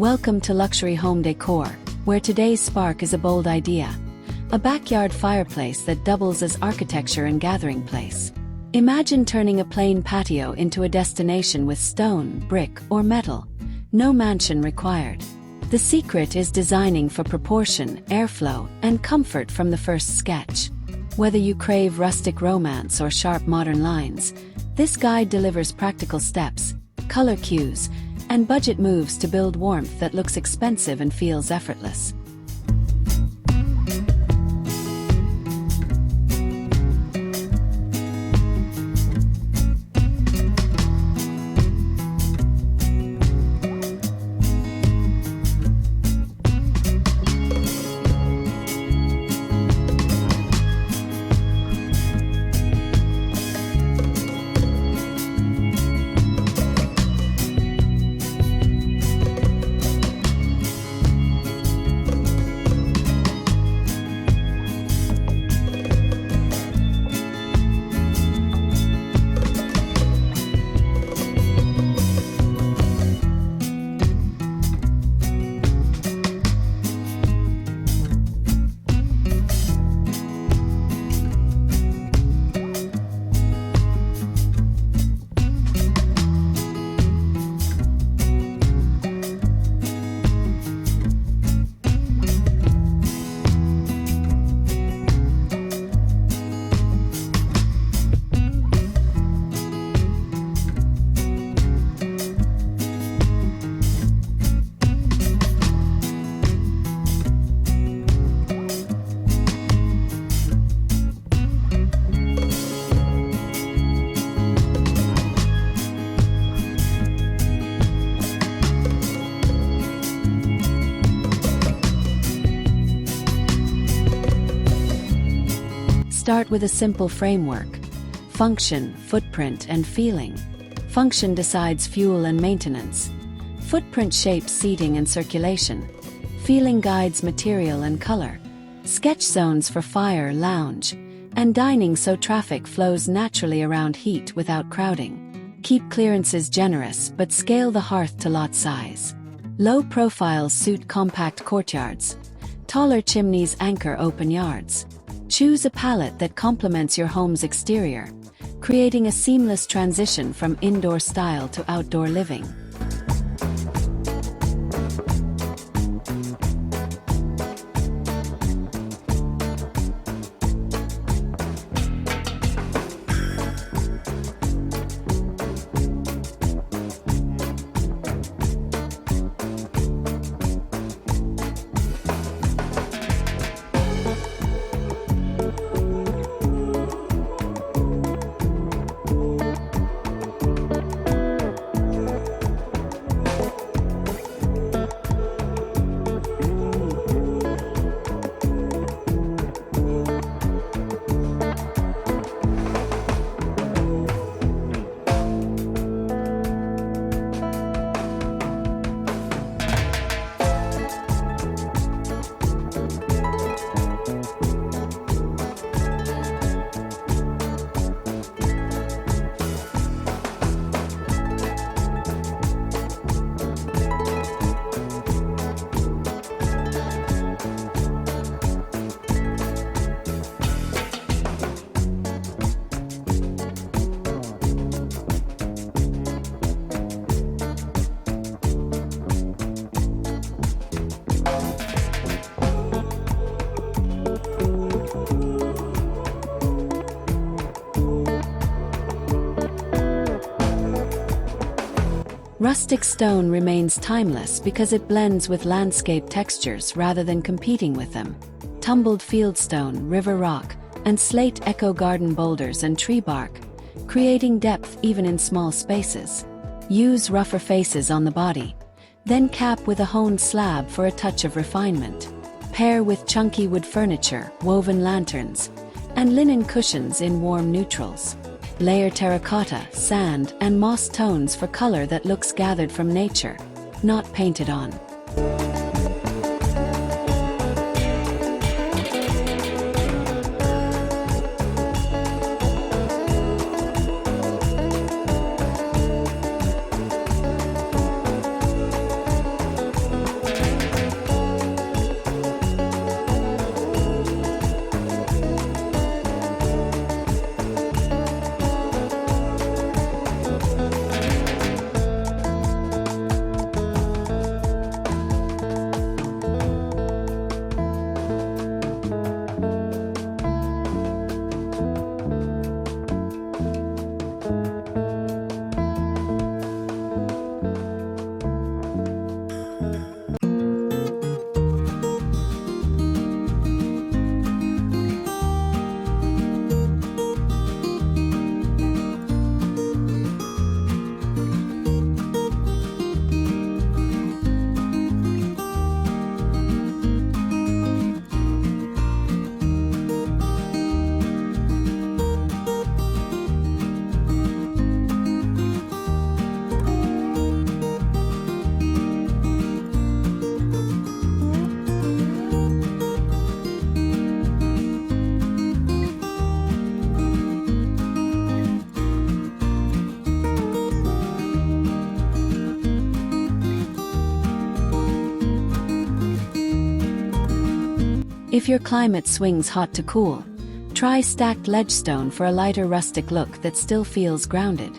Welcome to Luxury Home Decor, where today's spark is a bold idea. A backyard fireplace that doubles as architecture and gathering place. Imagine turning a plain patio into a destination with stone, brick, or metal. No mansion required. The secret is designing for proportion, airflow, and comfort from the first sketch. Whether you crave rustic romance or sharp modern lines, this guide delivers practical steps, color cues, and budget moves to build warmth that looks expensive and feels effortless. Start with a simple framework. Function, footprint, and feeling. Function decides fuel and maintenance. Footprint shapes seating and circulation. Feeling guides material and color. Sketch zones for fire, lounge, and dining so traffic flows naturally around heat without crowding. Keep clearances generous but scale the hearth to lot size. Low profiles suit compact courtyards. Taller chimneys anchor open yards. Choose a palette that complements your home's exterior, creating a seamless transition from indoor style to outdoor living. Rustic stone remains timeless because it blends with landscape textures rather than competing with them. Tumbled fieldstone, river rock, and slate echo garden boulders and tree bark, creating depth even in small spaces. Use rougher faces on the body, then cap with a honed slab for a touch of refinement. Pair with chunky wood furniture, woven lanterns, and linen cushions in warm neutrals. Layer terracotta, sand, and moss tones for color that looks gathered from nature, not painted on. If your climate swings hot to cool, try stacked ledgestone for a lighter rustic look that still feels grounded.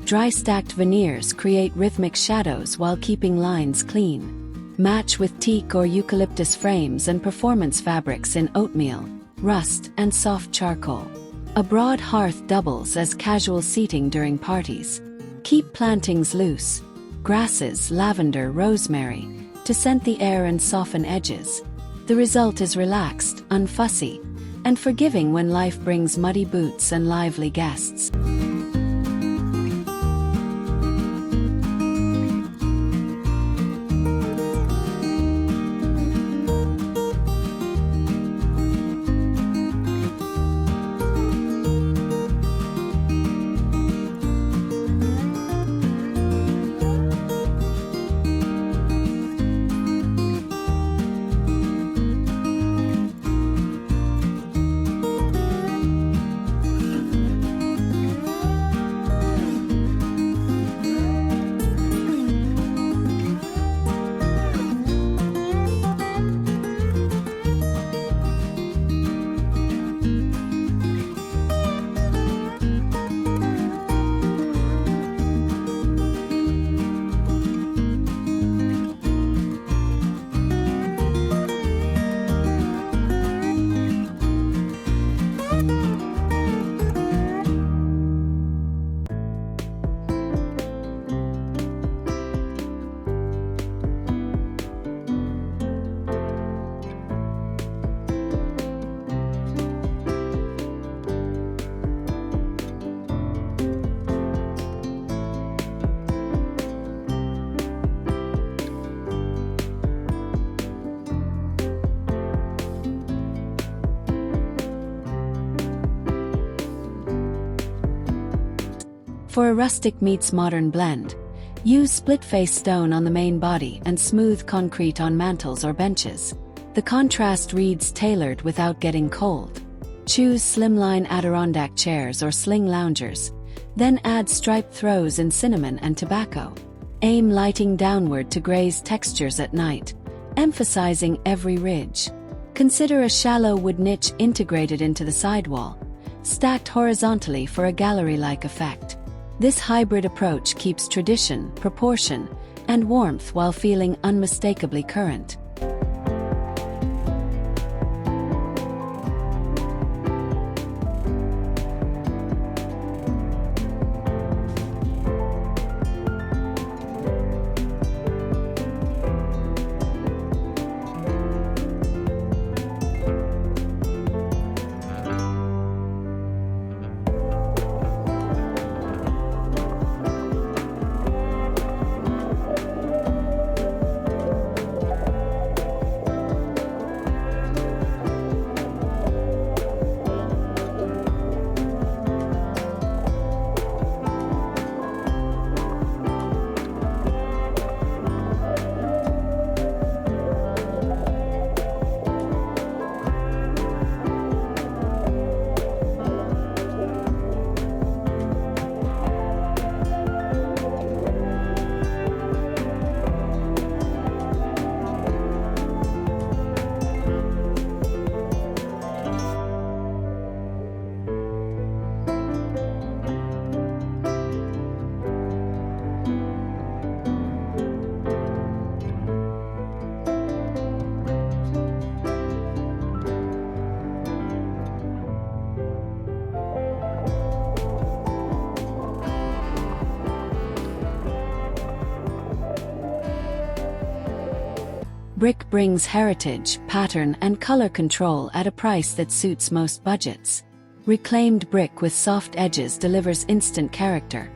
Dry stacked veneers create rhythmic shadows while keeping lines clean. Match with teak or eucalyptus frames and performance fabrics in oatmeal, rust, and soft charcoal. A broad hearth doubles as casual seating during parties. Keep plantings loose. Grasses, lavender, rosemary, to scent the air and soften edges. The result is relaxed, unfussy, and forgiving when life brings muddy boots and lively guests. For a rustic meets modern blend, use split-face stone on the main body and smooth concrete on mantels or benches. The contrast reads tailored without getting cold. Choose slimline Adirondack chairs or sling loungers, then add striped throws in cinnamon and tobacco. Aim lighting downward to graze textures at night, emphasizing every ridge. Consider a shallow wood niche integrated into the sidewall, stacked horizontally for a gallery-like effect. This hybrid approach keeps tradition, proportion, and warmth while feeling unmistakably current. Brick brings heritage, pattern, and color control at a price that suits most budgets. Reclaimed brick with soft edges delivers instant character.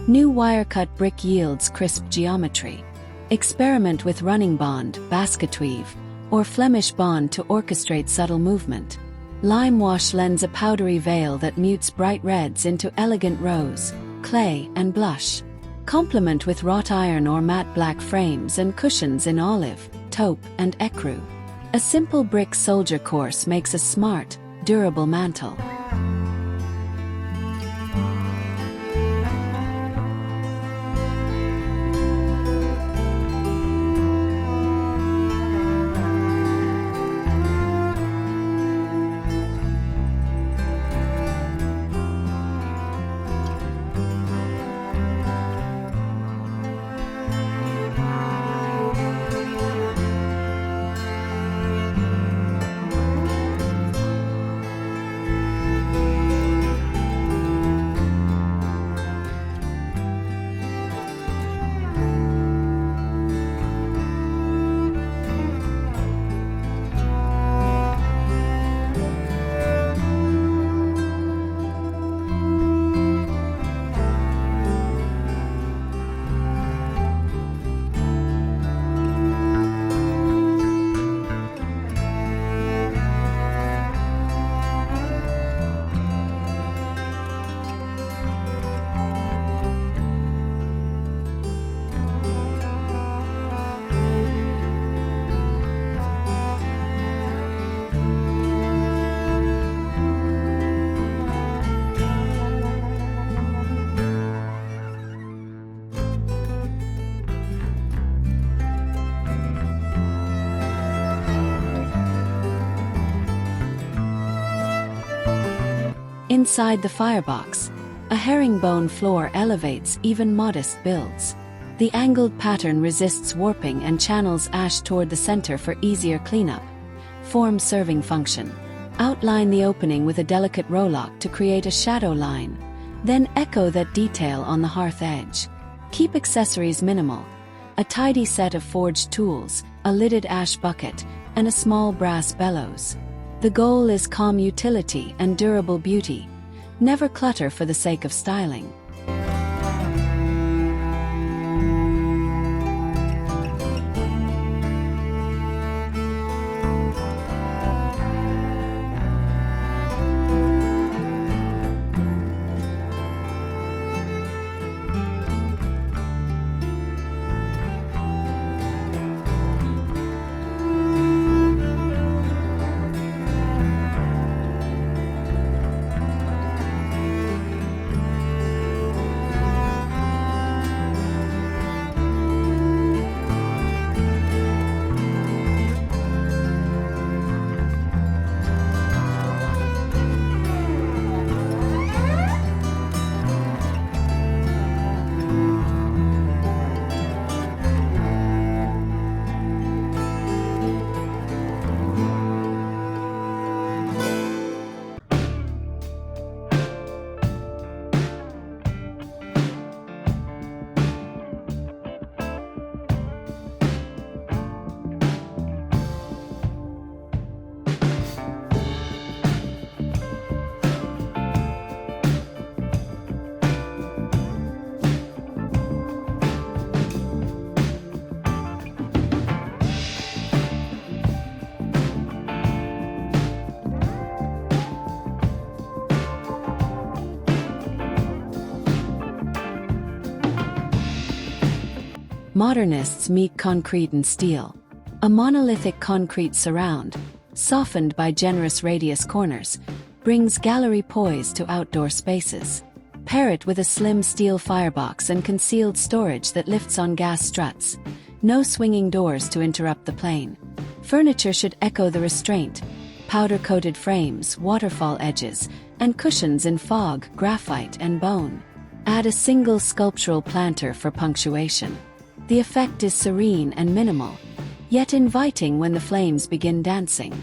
New wire-cut brick yields crisp geometry. Experiment with running bond, basket weave, or Flemish bond to orchestrate subtle movement. Lime wash lends a powdery veil that mutes bright reds into elegant rose, clay, and blush. Complement with wrought iron or matte black frames and cushions in olive, taupe, and ecru. A simple brick soldier course makes a smart, durable mantle. Inside the firebox, a herringbone floor elevates even modest builds. The angled pattern resists warping and channels ash toward the center for easier cleanup. Form serving function. Outline the opening with a delicate rowlock to create a shadow line. Then echo that detail on the hearth edge. Keep accessories minimal. A tidy set of forged tools, a lidded ash bucket, and a small brass bellows. The goal is calm utility and durable beauty. Never clutter for the sake of styling. Modernists meet concrete and steel. A monolithic concrete surround, softened by generous radius corners, brings gallery poise to outdoor spaces. Pair it with a slim steel firebox and concealed storage that lifts on gas struts. No swinging doors to interrupt the plane. Furniture should echo the restraint. Powder-coated frames, waterfall edges, and cushions in fog, graphite, and bone. Add a single sculptural planter for punctuation. The effect is serene and minimal, yet inviting when the flames begin dancing.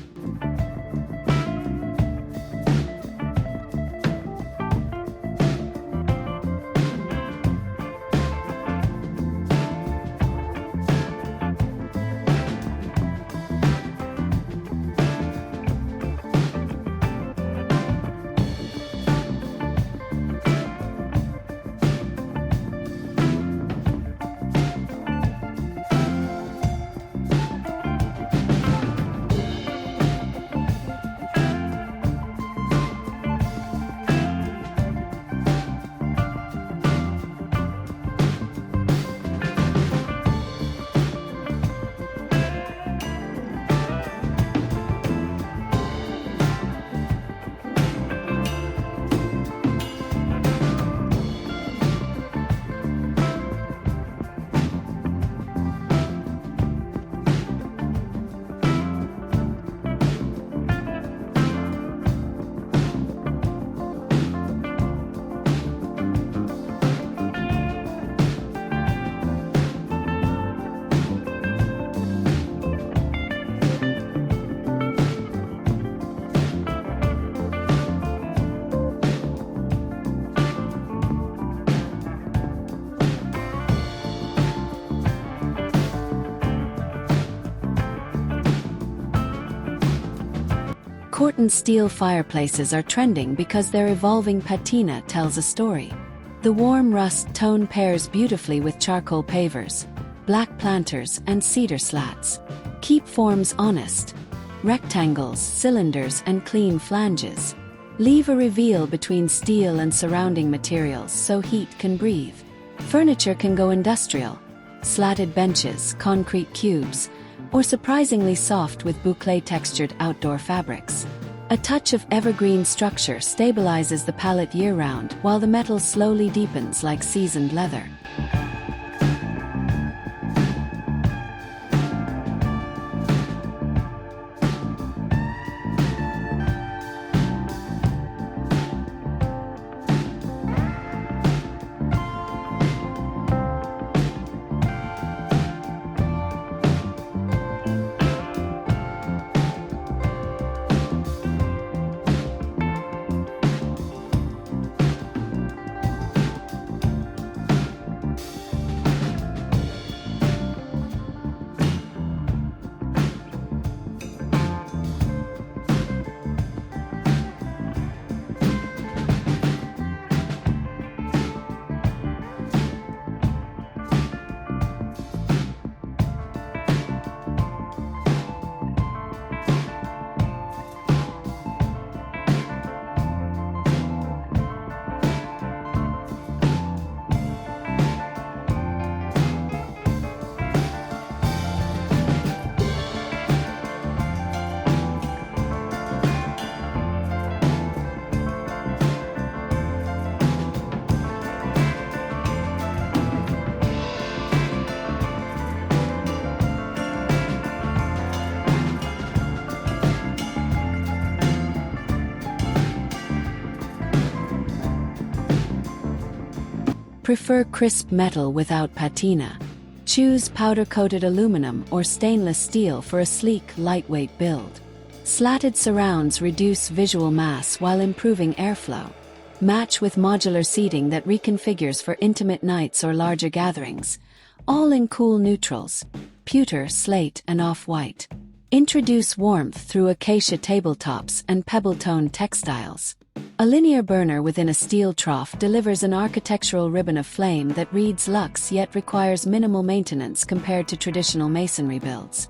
Corten steel fireplaces are trending because their evolving patina tells a story. The warm rust tone pairs beautifully with charcoal pavers, black planters, and cedar slats. Keep forms honest. Rectangles, cylinders, and clean flanges. Leave a reveal between steel and surrounding materials so heat can breathe. Furniture can go industrial. Slatted benches, concrete cubes, or surprisingly soft with boucle-textured outdoor fabrics. A touch of evergreen structure stabilizes the palette year-round while the metal slowly deepens like seasoned leather. Prefer crisp metal without patina. Choose powder-coated aluminum or stainless steel for a sleek, lightweight build. Slatted surrounds reduce visual mass while improving airflow. Match with modular seating that reconfigures for intimate nights or larger gatherings, all in cool neutrals, pewter, slate, and off-white. Introduce warmth through acacia tabletops and pebble-toned textiles. A linear burner within a steel trough delivers an architectural ribbon of flame that reads luxe yet requires minimal maintenance compared to traditional masonry builds.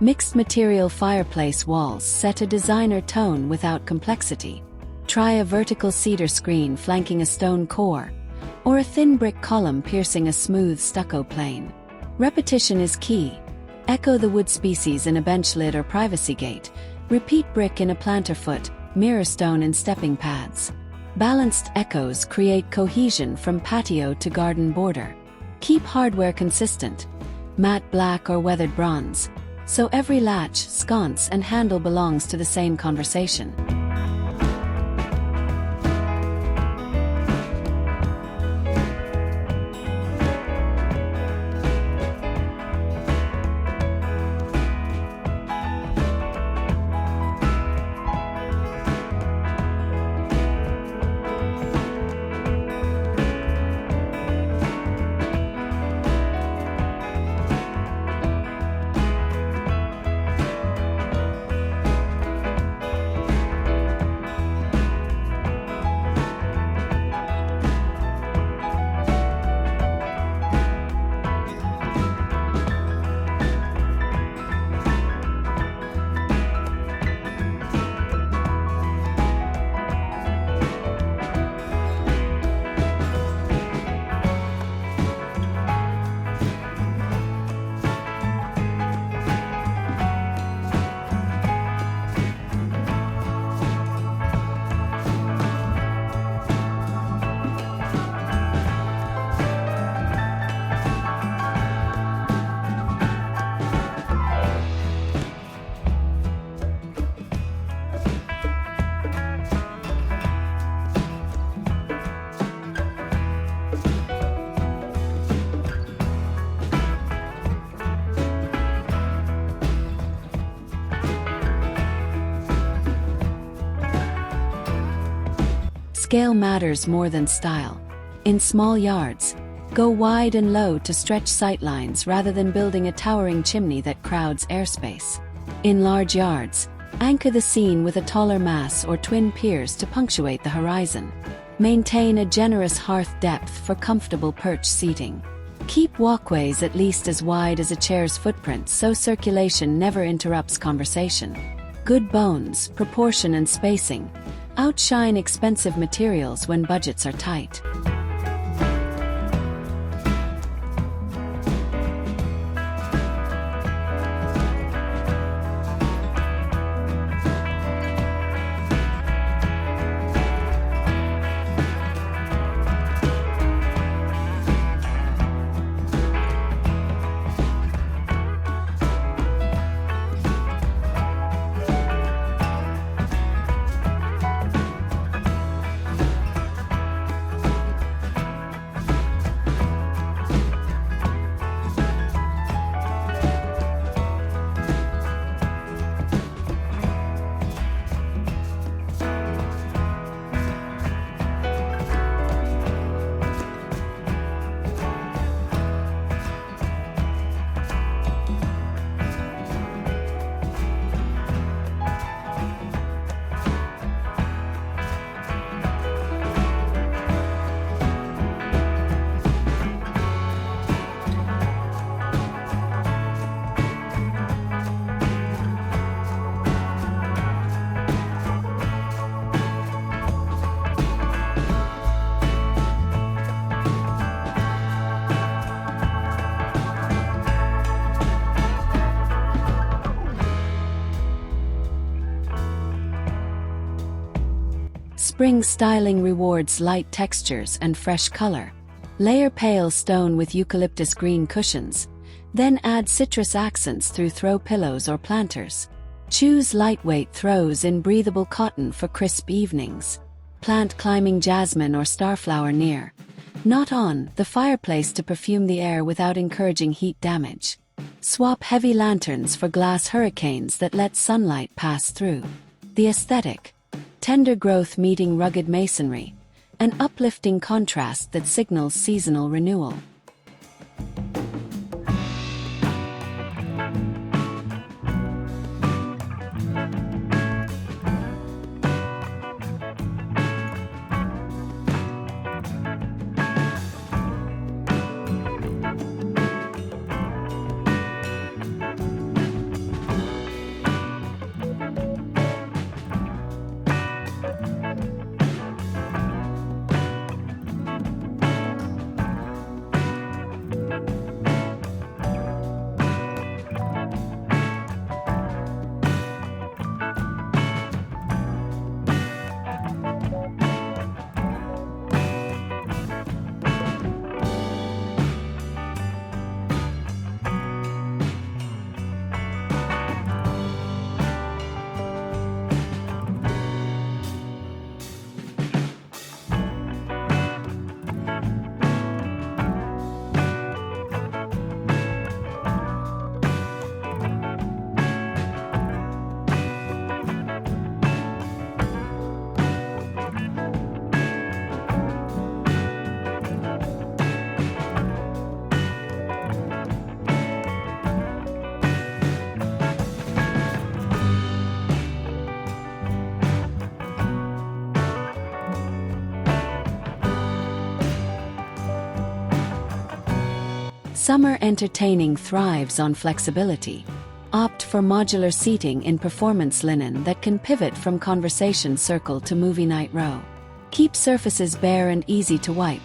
Mixed material fireplace walls set a designer tone without complexity. Try a vertical cedar screen flanking a stone core, or a thin brick column piercing a smooth stucco plane. Repetition is key. Echo the wood species in a bench lid or privacy gate. Repeat brick in a planter foot, mirror stone in stepping pads. Balanced echoes create cohesion from patio to garden border. Keep hardware consistent, matte black or weathered bronze, so every latch, sconce, and handle belongs to the same conversation. Scale matters more than style. In small yards, go wide and low to stretch sightlines rather than building a towering chimney that crowds airspace. In large yards, anchor the scene with a taller mass or twin piers to punctuate the horizon. Maintain a generous hearth depth for comfortable perch seating. Keep walkways at least as wide as a chair's footprint so circulation never interrupts conversation. Good bones, proportion and spacing outshine expensive materials when budgets are tight. Spring styling rewards light textures and fresh color. Layer pale stone with eucalyptus green cushions, then add citrus accents through throw pillows or planters. Choose lightweight throws in breathable cotton for crisp evenings. Plant climbing jasmine or starflower near, not on, the fireplace to perfume the air without encouraging heat damage. Swap heavy lanterns for glass hurricanes that let sunlight pass through. The aesthetic. Tender growth meeting rugged masonry, an uplifting contrast that signals seasonal renewal. Summer entertaining thrives on flexibility. Opt for modular seating in performance linen that can pivot from conversation circle to movie night row. Keep surfaces bare and easy to wipe.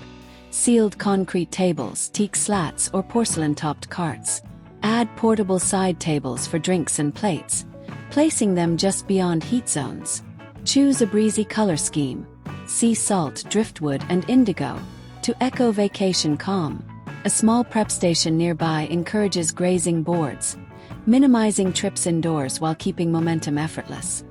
Sealed concrete tables, teak slats, or porcelain-topped carts. Add portable side tables for drinks and plates, placing them just beyond heat zones. Choose a breezy color scheme. Sea salt, driftwood, and indigo to echo vacation calm. A small prep station nearby encourages grazing boards, minimizing trips indoors while keeping momentum effortless.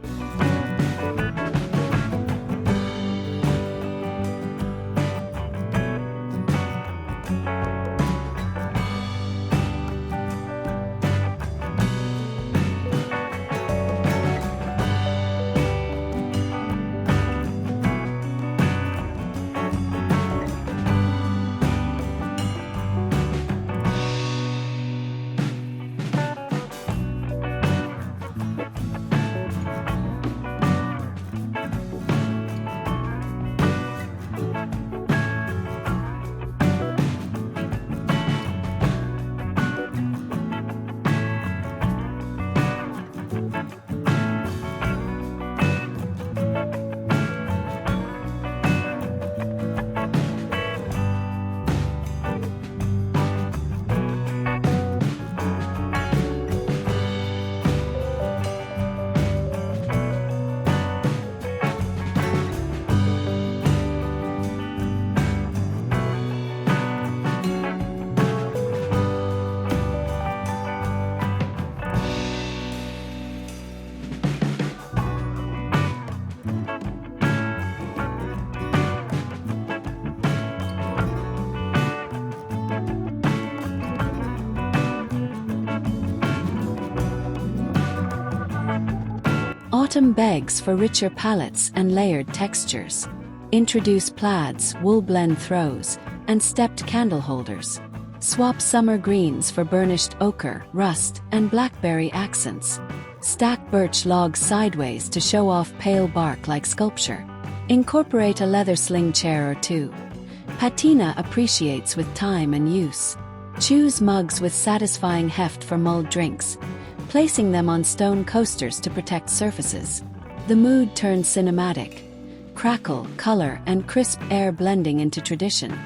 Autumn begs for richer palettes and layered textures. Introduce plaids, wool blend throws, and stepped candle holders. Swap summer greens for burnished ochre, rust, and blackberry accents. Stack birch logs sideways to show off pale bark like sculpture. Incorporate a leather sling chair or two. Patina appreciates with time and use. Choose mugs with satisfying heft for mulled drinks, placing them on stone coasters to protect surfaces. The mood turns cinematic. Crackle, color, and crisp air blending into tradition.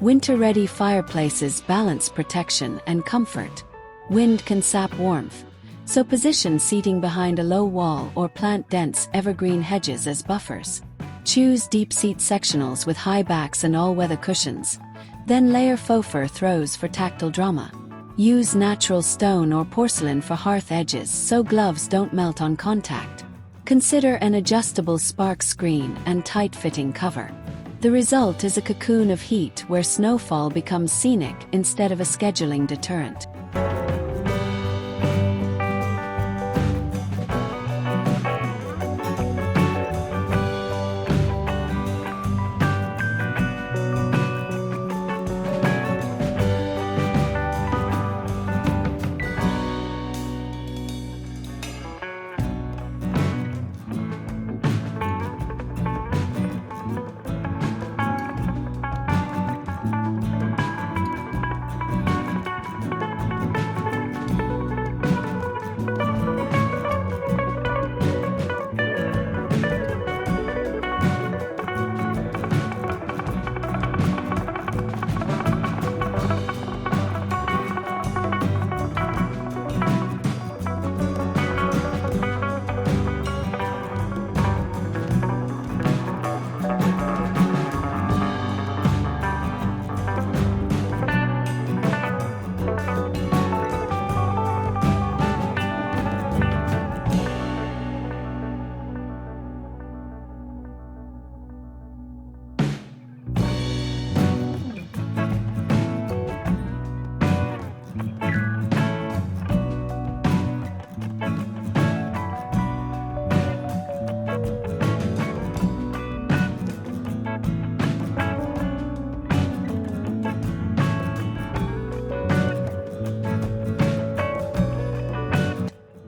Winter-ready fireplaces balance protection and comfort. Wind can sap warmth, so position seating behind a low wall or plant dense evergreen hedges as buffers. Choose deep seat sectionals with high backs and all-weather cushions. Then layer faux fur throws for tactile drama. Use natural stone or porcelain for hearth edges so gloves don't melt on contact. Consider an adjustable spark screen and tight-fitting cover. The result is a cocoon of heat where snowfall becomes scenic instead of a scheduling deterrent.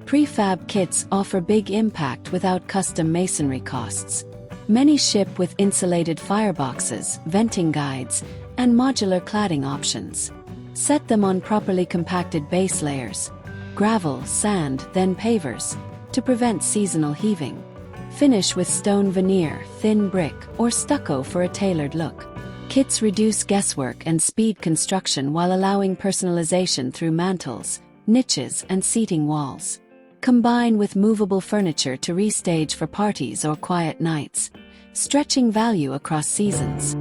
Prefab kits offer big impact without custom masonry costs. Many ship with insulated fireboxes, venting guides, and modular cladding options. Set them on properly compacted base layers, gravel, sand, then pavers, to prevent seasonal heaving. Finish with stone veneer, thin brick, or stucco for a tailored look. Kits reduce guesswork and speed construction while allowing personalization through mantels, niches, and seating walls. Combine with movable furniture to restage for parties or quiet nights, stretching value across seasons.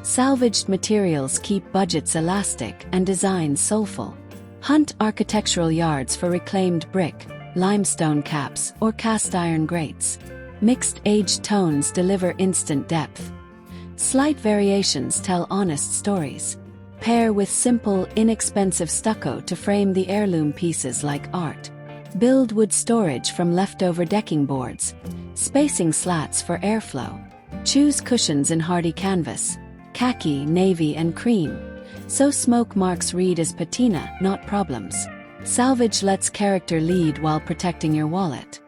Salvaged materials keep budgets elastic and designs soulful. Hunt architectural yards for reclaimed brick, limestone caps, or cast iron grates. Mixed aged tones deliver instant depth. Slight variations tell honest stories. Pair with simple, inexpensive stucco to frame the heirloom pieces like art. Build wood storage from leftover decking boards, spacing slats for airflow. Choose cushions in hardy canvas, khaki, navy, and cream, so smoke marks read as patina, not problems. Salvage lets character lead while protecting your wallet.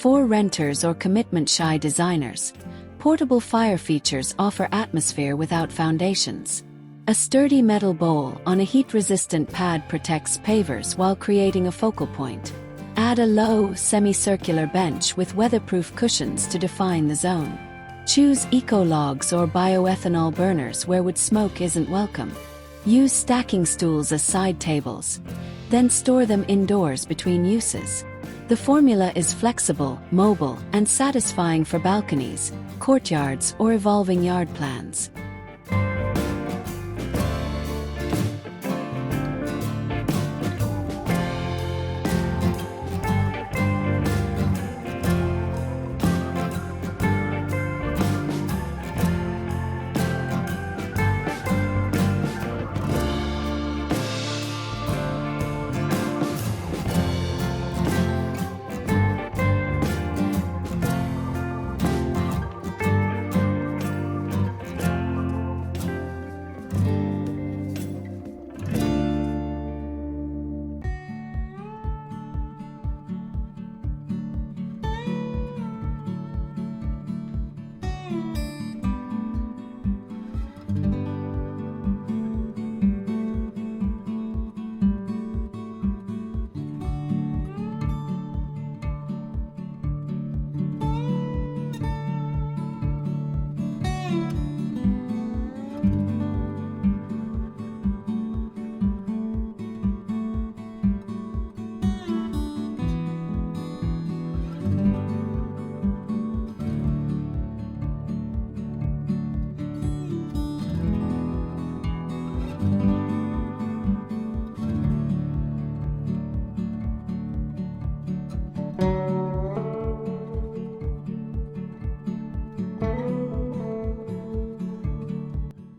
For renters or commitment-shy designers, portable fire features offer atmosphere without foundations. A sturdy metal bowl on a heat-resistant pad protects pavers while creating a focal point. Add a low, semicircular bench with weatherproof cushions to define the zone. Choose eco-logs or bioethanol burners where wood smoke isn't welcome. Use stacking stools as side tables. Then store them indoors between uses. The formula is flexible, mobile, and satisfying for balconies, courtyards, or evolving yard plans.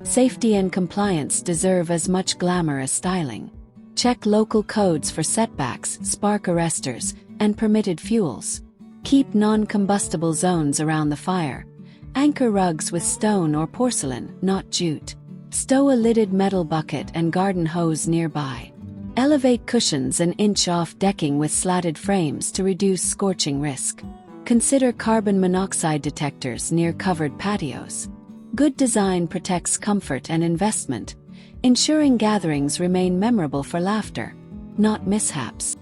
Safety and compliance deserve as much glamour as styling. Check local codes for setbacks, spark arresters, and permitted fuels. Keep non-combustible zones around the fire. Anchor rugs with stone or porcelain, not jute. Stow a lidded metal bucket and garden hose nearby. Elevate cushions an inch off decking with slatted frames to reduce scorching risk. Consider carbon monoxide detectors near covered patios. Good design protects comfort and investment, ensuring gatherings remain memorable for laughter, not mishaps.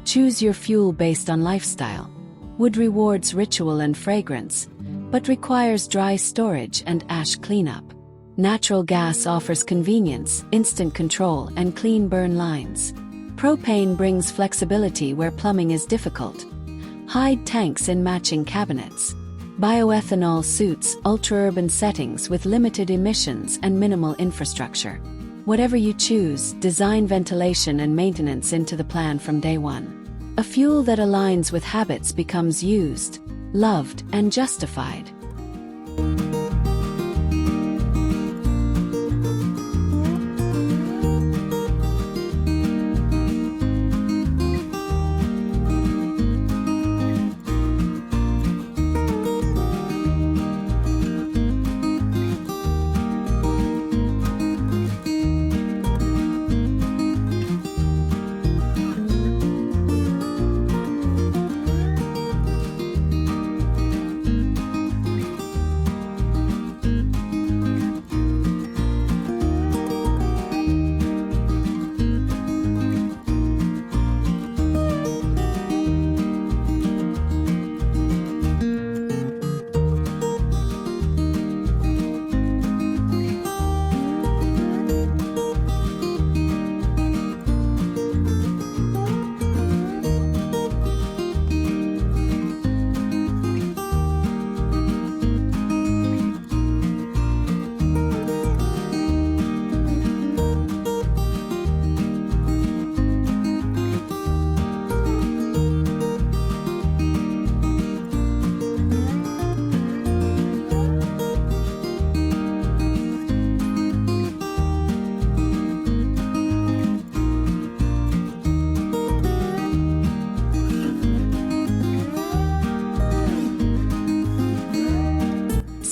Choose your fuel based on lifestyle. Wood rewards ritual and fragrance, but requires dry storage and ash cleanup. Natural gas offers convenience, instant control, and clean burn lines. Propane brings flexibility where plumbing is difficult. Hide tanks in matching cabinets. Bioethanol suits ultra-urban settings with limited emissions and minimal infrastructure. Whatever you choose, design ventilation and maintenance into the plan from day one. A fuel that aligns with habits becomes used, loved, and justified.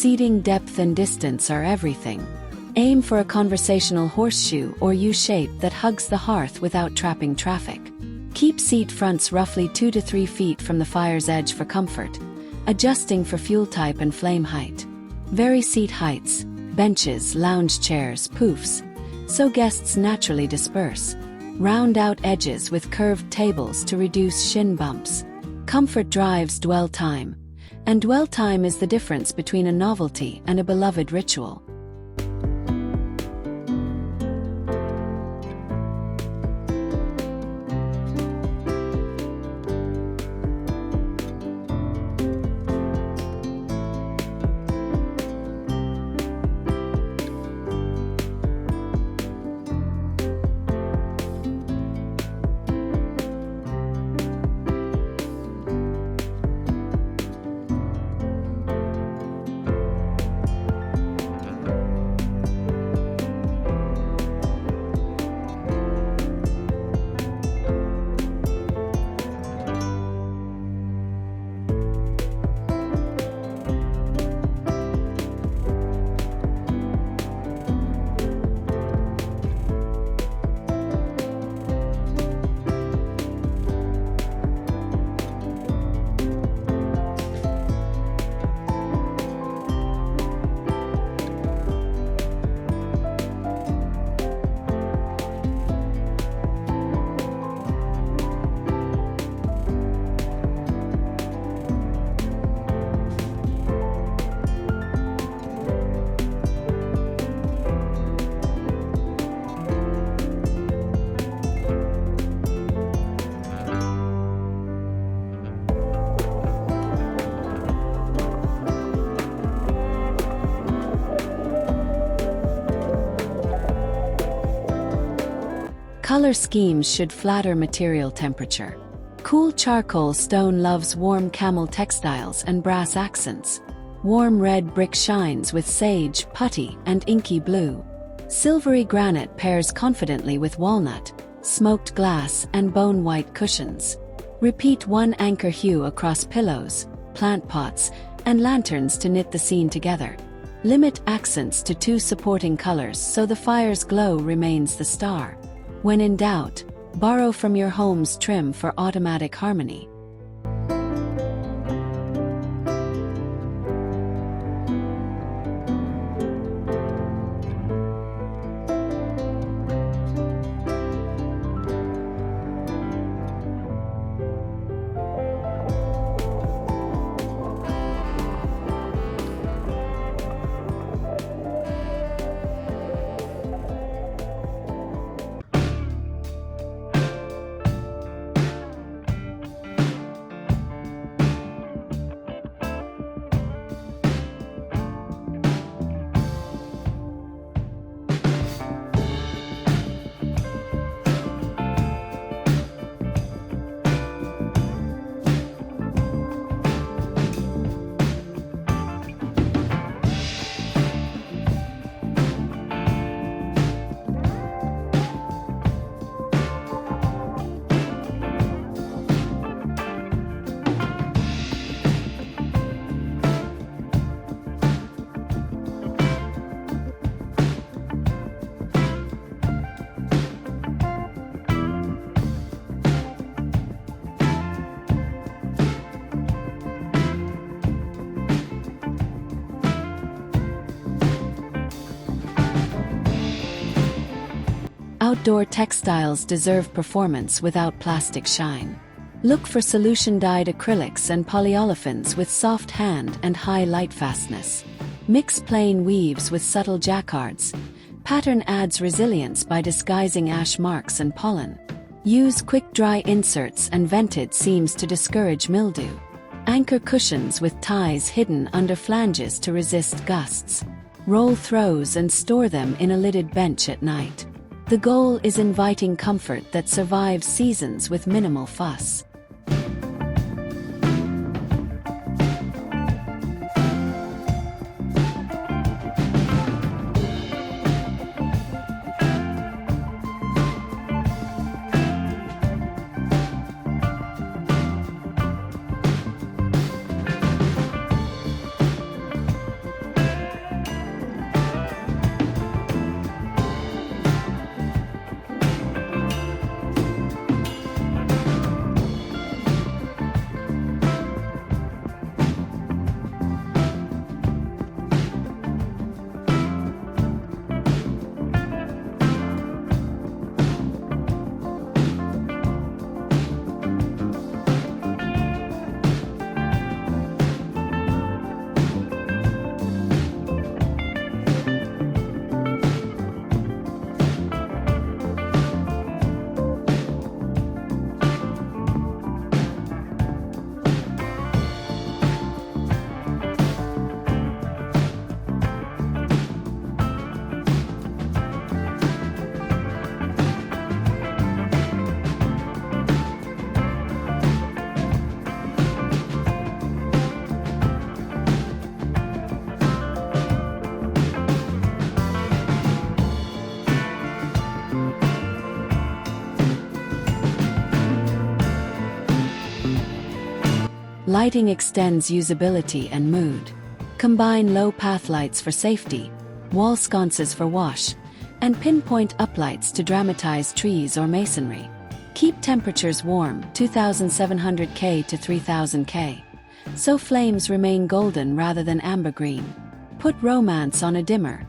Seating depth and distance are everything. Aim for a conversational horseshoe or U-shape that hugs the hearth without trapping traffic. Keep seat fronts roughly 2 to 3 feet from the fire's edge for comfort, adjusting for fuel type and flame height. Vary seat heights, benches, lounge chairs, poofs, so guests naturally disperse. Round out edges with curved tables to reduce shin bumps. Comfort drives dwell time, and dwell time is the difference between a novelty and a beloved ritual. Color schemes should flatter material temperature. Cool charcoal stone loves warm camel textiles and brass accents. Warm red brick shines with sage, putty, and inky blue. Silvery granite pairs confidently with walnut, smoked glass, and bone white cushions. Repeat one anchor hue across pillows, plant pots, and lanterns to knit the scene together. Limit accents to 2 supporting colors so the fire's glow remains the star. When in doubt, borrow from your home's trim for automatic harmony. Outdoor textiles deserve performance without plastic shine. Look for solution-dyed acrylics and polyolefins with soft hand and high light fastness. Mix plain weaves with subtle jacquards. Pattern adds resilience by disguising ash marks and pollen. Use quick-dry inserts and vented seams to discourage mildew. Anchor cushions with ties hidden under flanges to resist gusts. Roll throws and store them in a lidded bench at night. The goal is inviting comfort that survives seasons with minimal fuss. Lighting extends usability and mood. Combine low path lights for safety, wall sconces for wash, and pinpoint uplights to dramatize trees or masonry. Keep temperatures warm, 2700 K to 3000 K, so flames remain golden rather than amber-green. Put romance on a dimmer.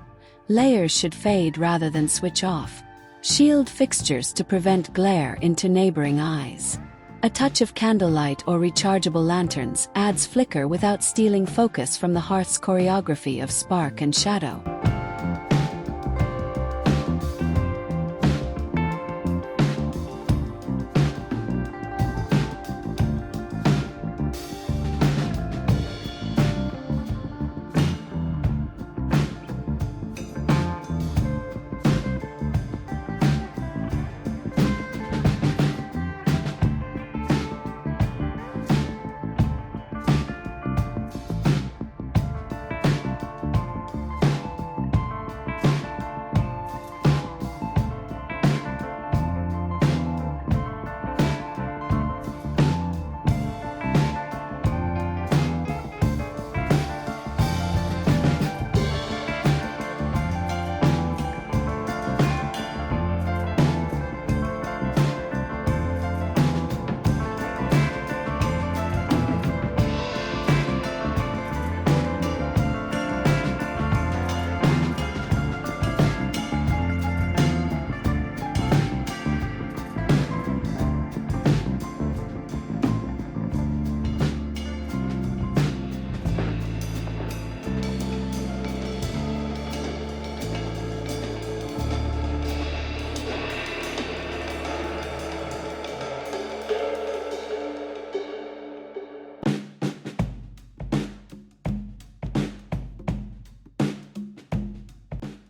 Layers should fade rather than switch off. Shield fixtures to prevent glare into neighboring eyes. A touch of candlelight or rechargeable lanterns adds flicker without stealing focus from the hearth's choreography of spark and shadow.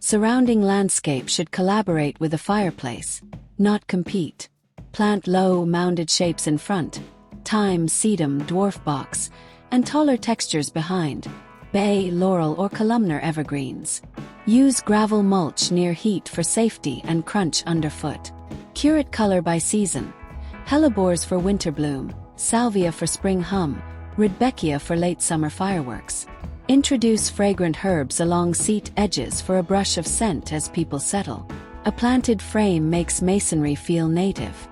Surrounding landscape should collaborate with the fireplace, not compete. Plant low, mounded shapes in front, thyme, sedum, dwarf box, and taller textures behind, bay, laurel, or columnar evergreens. Use gravel mulch near heat for safety and crunch underfoot. Curate color by season. Hellebores for winter bloom, salvia for spring hum, rudbeckia for late summer fireworks. Introduce fragrant herbs along seat edges for a brush of scent as people settle. A planted frame makes masonry feel native.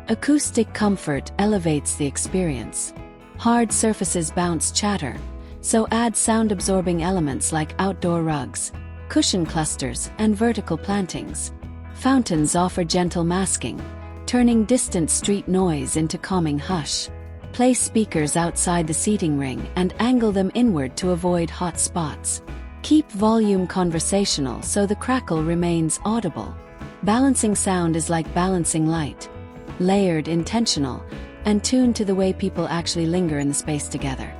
Acoustic comfort elevates the experience. Hard surfaces bounce chatter, so add sound-absorbing elements like outdoor rugs, cushion clusters, and vertical plantings. Fountains offer gentle masking, turning distant street noise into calming hush. Place speakers outside the seating ring and angle them inward to avoid hot spots. Keep volume conversational so the crackle remains audible. Balancing sound is like balancing light. Layered, intentional, and tuned to the way people actually linger in the space together.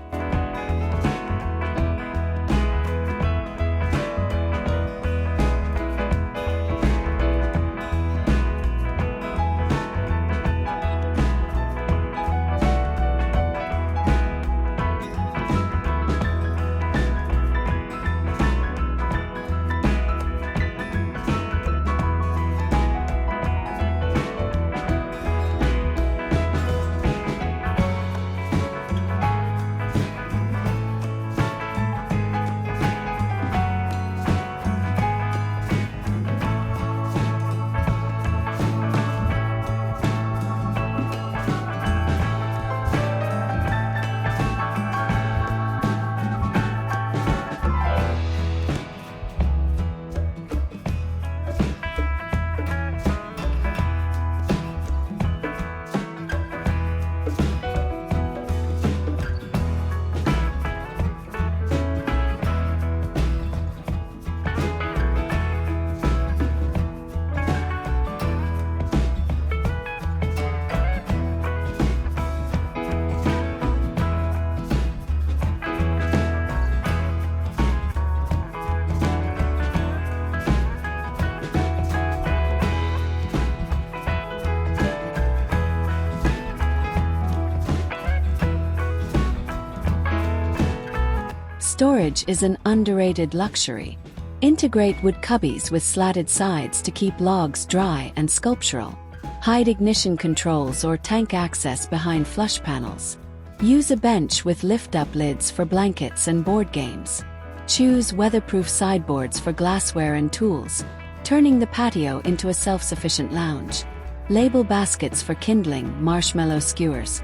Storage is an underrated luxury. Integrate wood cubbies with slatted sides to keep logs dry and sculptural. Hide ignition controls or tank access behind flush panels. Use a bench with lift-up lids for blankets and board games. Choose weatherproof sideboards for glassware and tools, turning the patio into a self-sufficient lounge. Label baskets for kindling, marshmallow skewers,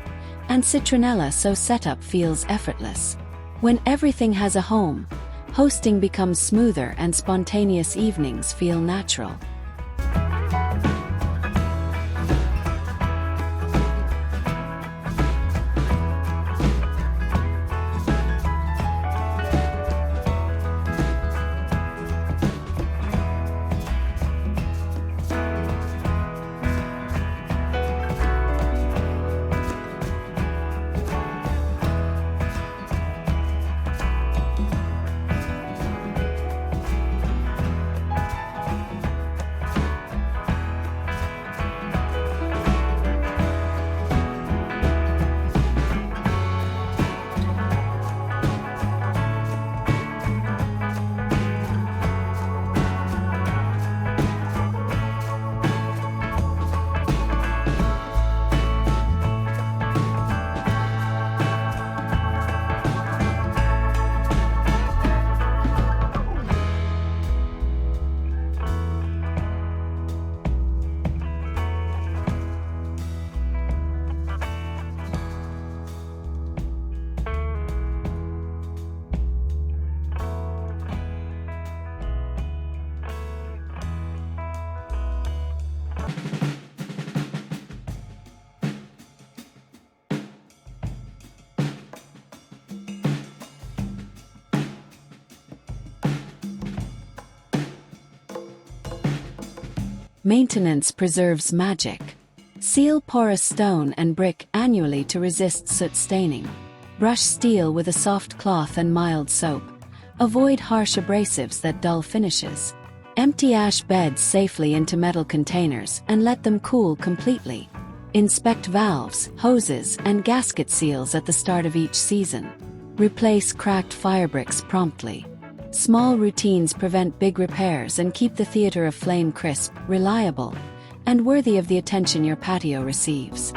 and citronella so setup feels effortless. When everything has a home, hosting becomes smoother and spontaneous evenings feel natural. Maintenance preserves magic. Seal porous stone and brick annually to resist soot staining. Brush steel with a soft cloth and mild soap. Avoid harsh abrasives that dull finishes. Empty ash beds safely into metal containers and let them cool completely. Inspect valves, hoses, and gasket seals at the start of each season. Replace cracked firebricks promptly. Small routines prevent big repairs and keep the theater of flame crisp, reliable, and worthy of the attention your patio receives.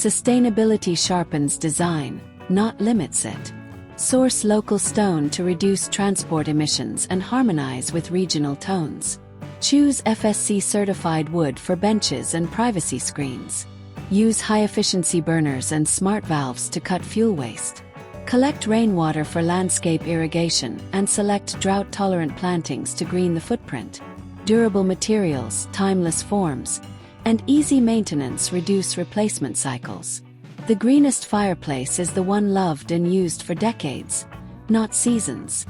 Sustainability sharpens design, not limits it. Source local stone to reduce transport emissions and harmonize with regional tones. Choose FSC-certified wood for benches and privacy screens. Use high-efficiency burners and smart valves to cut fuel waste. Collect rainwater for landscape irrigation and select drought-tolerant plantings to green the footprint. Durable materials, timeless forms, and easy maintenance reduce replacement cycles. The greenest fireplace is the one loved and used for decades, not seasons.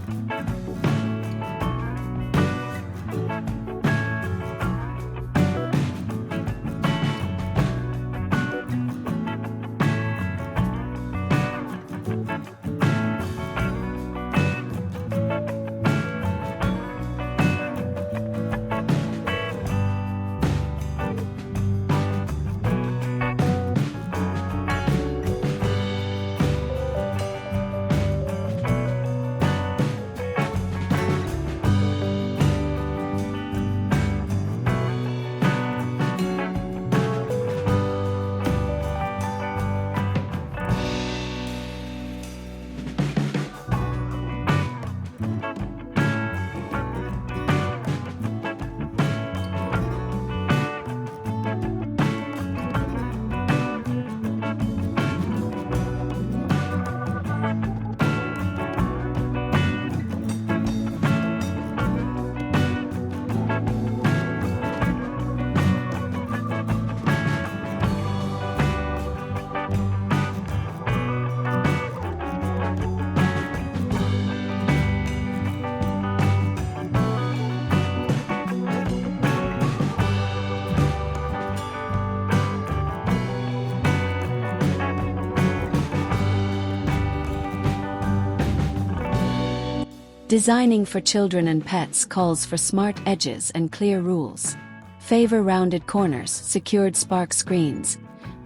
Designing for children and pets calls for smart edges and clear rules. Favor rounded corners, secured spark screens,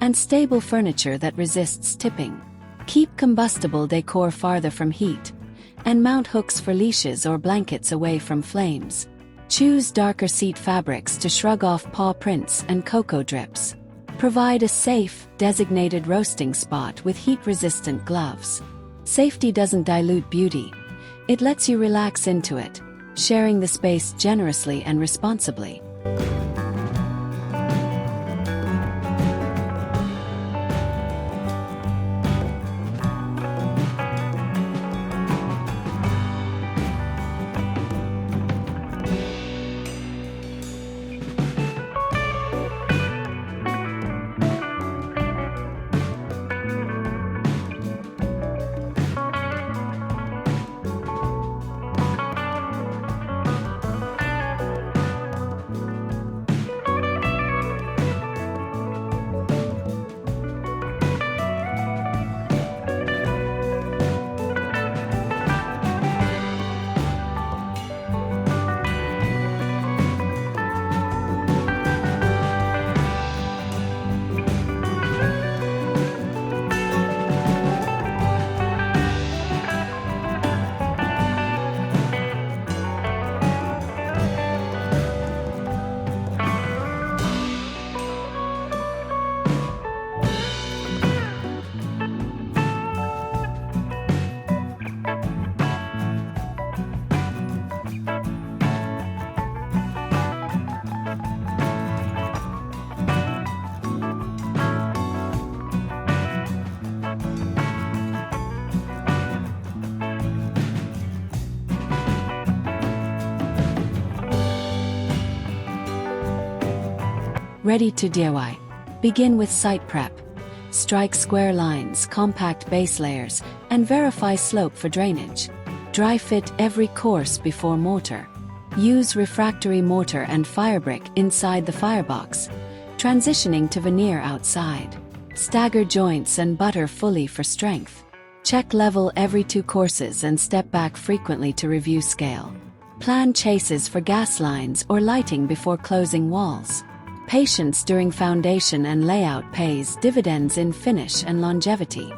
and stable furniture that resists tipping. Keep combustible decor farther from heat, and mount hooks for leashes or blankets away from flames. Choose darker seat fabrics to shrug off paw prints and cocoa drips. Provide a safe, designated roasting spot with heat-resistant gloves. Safety doesn't dilute beauty. It lets you relax into it, sharing the space generously and responsibly. Ready to DIY. Begin with site prep. Strike square lines, compact base layers, and verify slope for drainage. Dry fit every course before mortar. Use refractory mortar and firebrick inside the firebox, transitioning to veneer outside. Stagger joints and butter fully for strength. Check level every 2 courses and step back frequently to review scale. Plan chases for gas lines or lighting before closing walls. Patience during foundation and layout pays dividends in finish and longevity.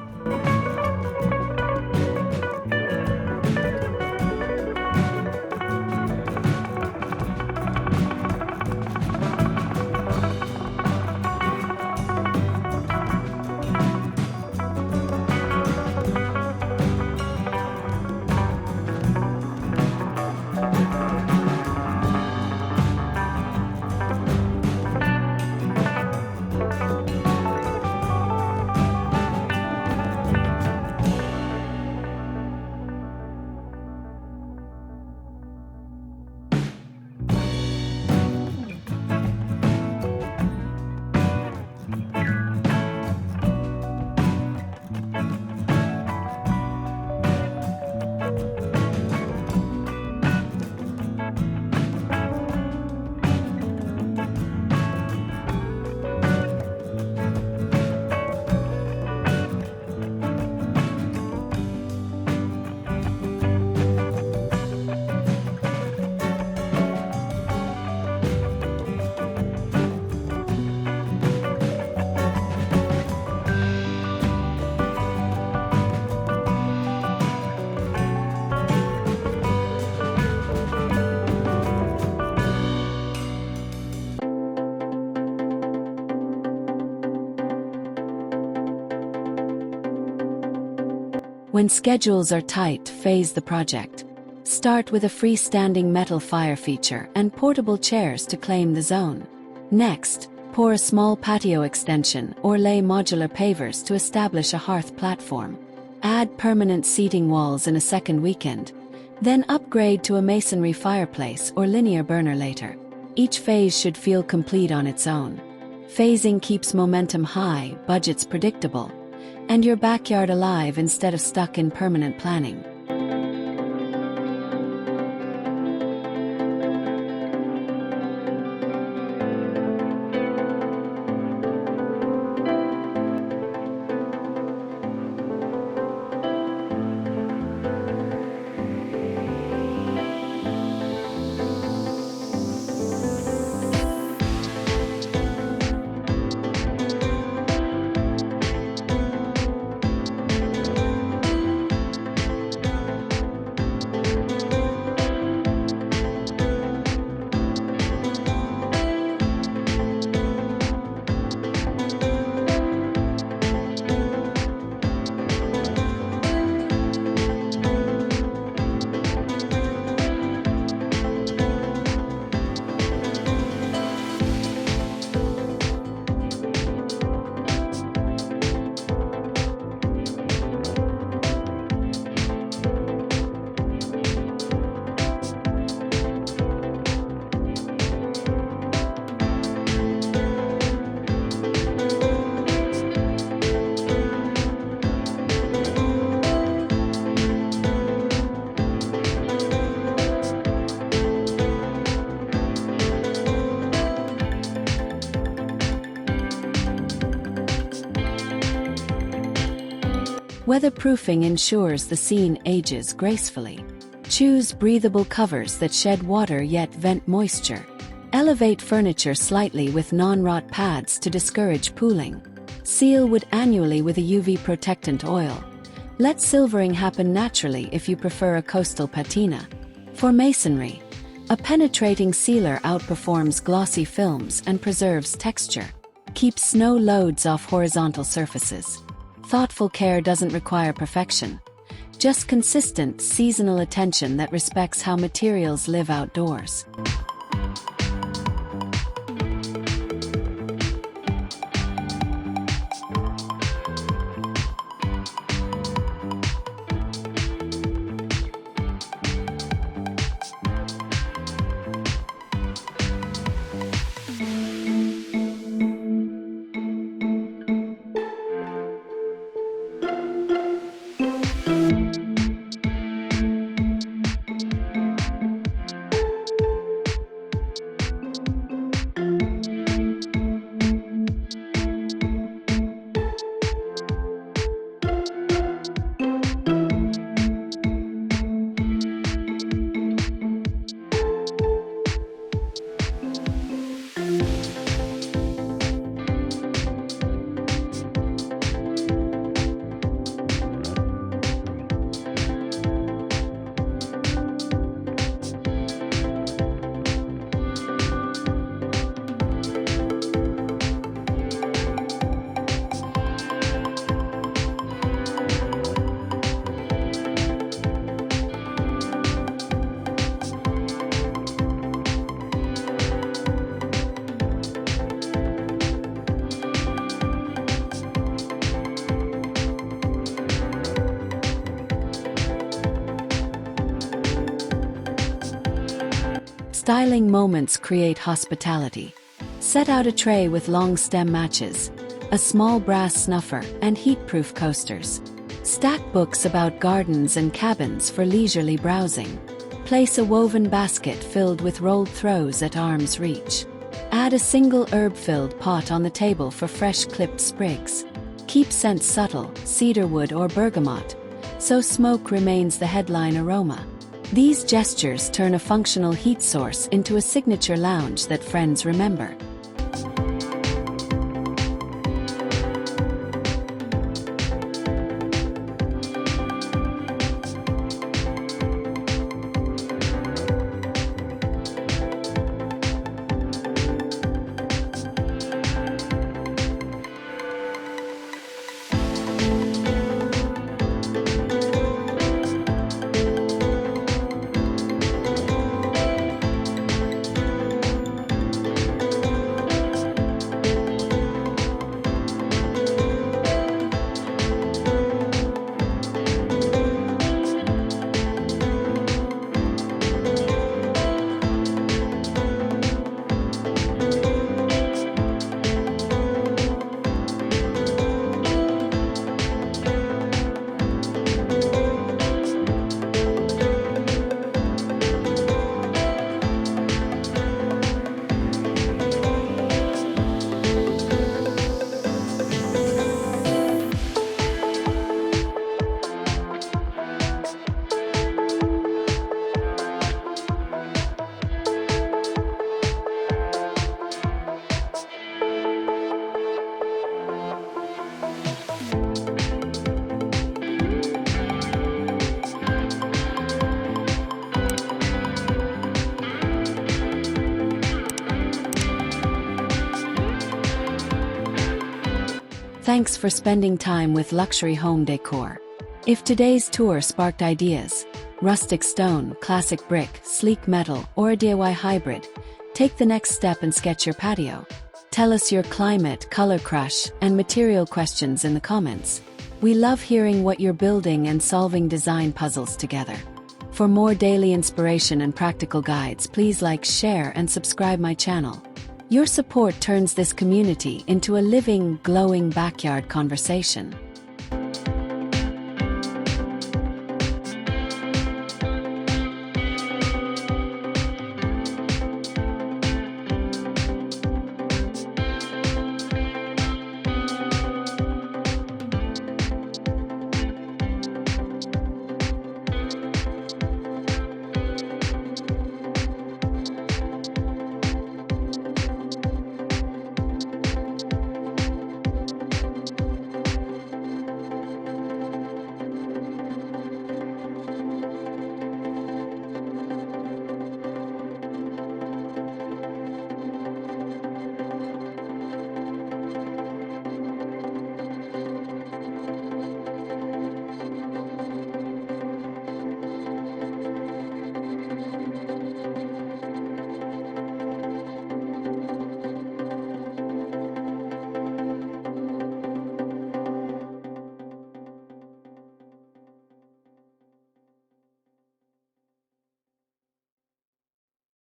When schedules are tight, phase the project. Start with a freestanding metal fire feature and portable chairs to claim the zone. Next, pour a small patio extension or lay modular pavers to establish a hearth platform. Add permanent seating walls in a second weekend, then upgrade to a masonry fireplace or linear burner later. Each phase should feel complete on its own. Phasing keeps momentum high, budgets predictable, and your backyard alive instead of stuck in permanent planning. Weatherproofing ensures the scene ages gracefully. Choose breathable covers that shed water yet vent moisture. Elevate furniture slightly with non-rot pads to discourage pooling. Seal wood annually with a UV protectant oil. Let silvering happen naturally if you prefer a coastal patina. For masonry, a penetrating sealer outperforms glossy films and preserves texture. Keep snow loads off horizontal surfaces. Thoughtful care doesn't require perfection, just consistent, seasonal attention that respects how materials live outdoors. Styling moments create hospitality. Set out a tray with long stem matches, a small brass snuffer, and heat-proof coasters. Stack books about gardens and cabins for leisurely browsing. Place a woven basket filled with rolled throws at arm's reach. Add a single herb-filled pot on the table for fresh clipped sprigs. Keep scents subtle, cedarwood or bergamot, so smoke remains the headline aroma. These gestures turn a functional heat source into a signature lounge that friends remember. Thanks for spending time with Luxury Home Decor. If today's tour sparked ideas, rustic stone, classic brick, sleek metal, or a DIY hybrid, take the next step and sketch your patio. Tell us your climate, color crush, and material questions in the comments. We love hearing what you're building and solving design puzzles together. For more daily inspiration and practical guides, please like, share, and subscribe my channel. Your support turns this community into a living, glowing backyard conversation.